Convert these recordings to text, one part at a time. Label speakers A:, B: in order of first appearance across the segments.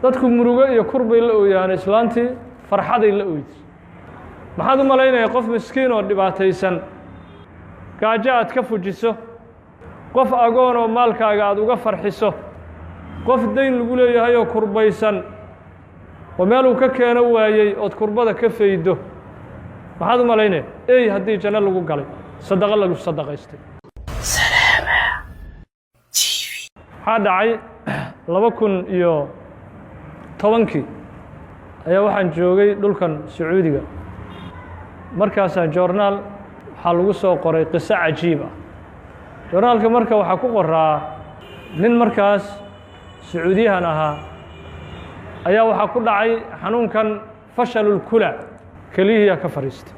A: dadku murugo iyo kurbay la ooyaan islaantii farxaday la ooyday maxaad u malaynaya qof miskiin oo dhibaataysan gaajo aad ka fujiso qof agoon oo maalkaaga aad uga farxiso qof dayn lagu leeyahay oo kurbaysan oo meel uu ka keeno waayey ood kurbada ka faydo maxaad u malaynaya haddii janno lagu galay sadaqo lagu sadaqaystay waxaa dhacay 2010 ayaa waxaan joogay dhulkan Sacuudiga markaasaan joornaal waxaa lagu soo qoray qiso cajiib ah joornaalka marka waxaa ku qoraa nin markaas Sacuudiyahan ahaa ayaa waxaa ku dhacay xanuunkan fashalul kula kaliya ka fariistay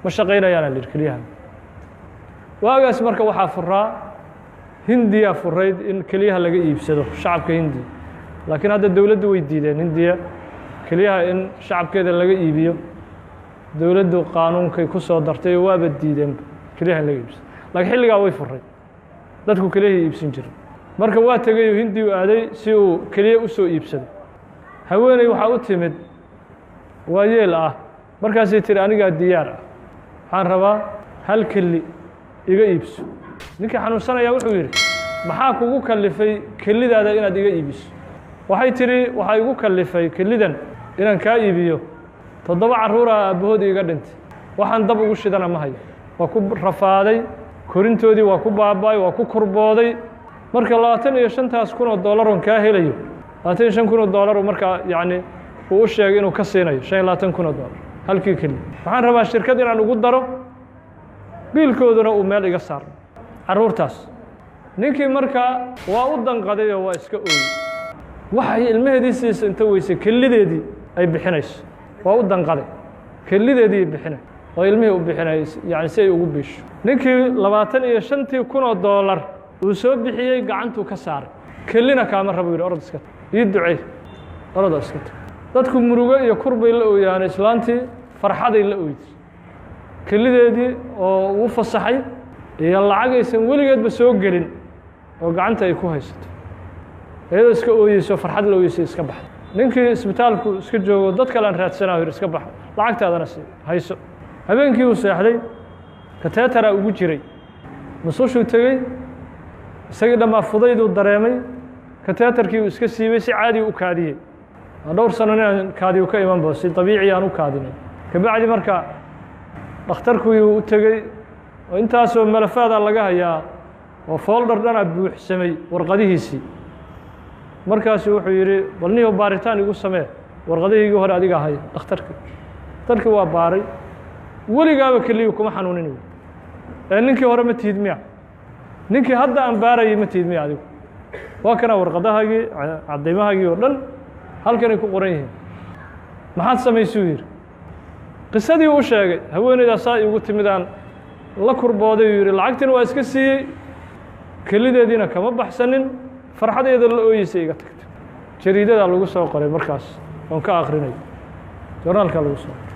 A: ma shaqeynayaan la kaliyaha waagaas marka waxaa furaa hindiya furayd in kaliyaha laga iibsado shacabka hindi laakiin hadda dawladdu way diideen hindiya kaliyaha in shacabkeeda laga iibiyo dawladdu qaanuunkay ku soo dartay waaba diideen kaliyaha laga iibsado laakiin xilligaa way furay dadku kaliyaha iibsan jiray marka waa tagay hindi u aaday si uu kaliya u soo iibsado haweeney waxaa u timid waa yeel ah markaasay tiri anigaa diyaar ah waxaan rabaa hal keli iga iibso ninkii xanuunsanaya wuxuu yidhi maxaa kugu kallifay kelidaada inaad iga iibiso waxay tiri waxaa igu kallifay kelidan inaan kaa iibiyo 7 carruura aabbahood iga dhintay waxaan dab ugu shidana ma hayo waa ku rafaaday korintoodii waa ku baaba'ay waa ku kurbooday marka $25,000 on kaa helayo $25,000 marka yacni uu u sheegay inuu ka siinayo $25,000 halkii keli waxaan rabaa shirkad inaan ugu daro biilkooduna uu meel iga saaro carruurtaas ninkii markaa waa u danqaday oo waa iska ooyey waxay ilmaheedii siisa inta weysay kelideedii ay bixinayso waa u danqaday kelideedii bixinay oo ilmihii u bixinay yani si ay ugu biisho ninkii $25,000 uu soo bixiyey gacantuu ka saaray kelina kaama rabo yidhi orod iska ii ducey oroda iska tag dadku murugo iyo kurbay la ooyaan islaantii farxaday la ooyday kelideedii oo uu fasaxay iyo lacag aysan weligeedba soo gelin oo gacanta ay ku haysato iyadoo iska ooyeyso farxad la ooyeysay iska baxay ninkii isbitaalku iska joogo dad kale aan raadsanayo yidhi iska baxa lacagtaadana si hayso habeenkii uu seexday kateetara ugu jiray masuushuu tegey isagii dhammaa fudayduu dareemay kateetarkii uu iska siibay si caadi u kaadiyey dhowr sano inaan kaadiyu ka imanba si dabiici aan u kaadinay kabacdi marka dhakhtarkii u tegey oo intaasoo malafaada laga hayaa oo folder dhana buuxsamay warqadihiisii markaasuu wuxuu yidhi bal niyo baaritaan igu samee warqadihiigii hore adiga haya dhakhtarkii waa baaray weligaaba keliyu kuma xanuunin ninkii hore ma tihid miya ninkii hadda aan baarayay ma tihid miya adigu waa kana warqadahaagii cadaymahaagii oo dhan halkanay ku qoran yihiin maxaad samaysuu yidhi qisadii u sheegay haweeneydaa saa igu timidaan la kurbooday uu yidhi lacagtiina waa iska siiyey kelideediina kama baxsanin farxadeeda la ooyeysay iga tagtay jariidadaa lagu soo qoray markaas oon ka akhrinayo joornaalkaa lagu soo qoray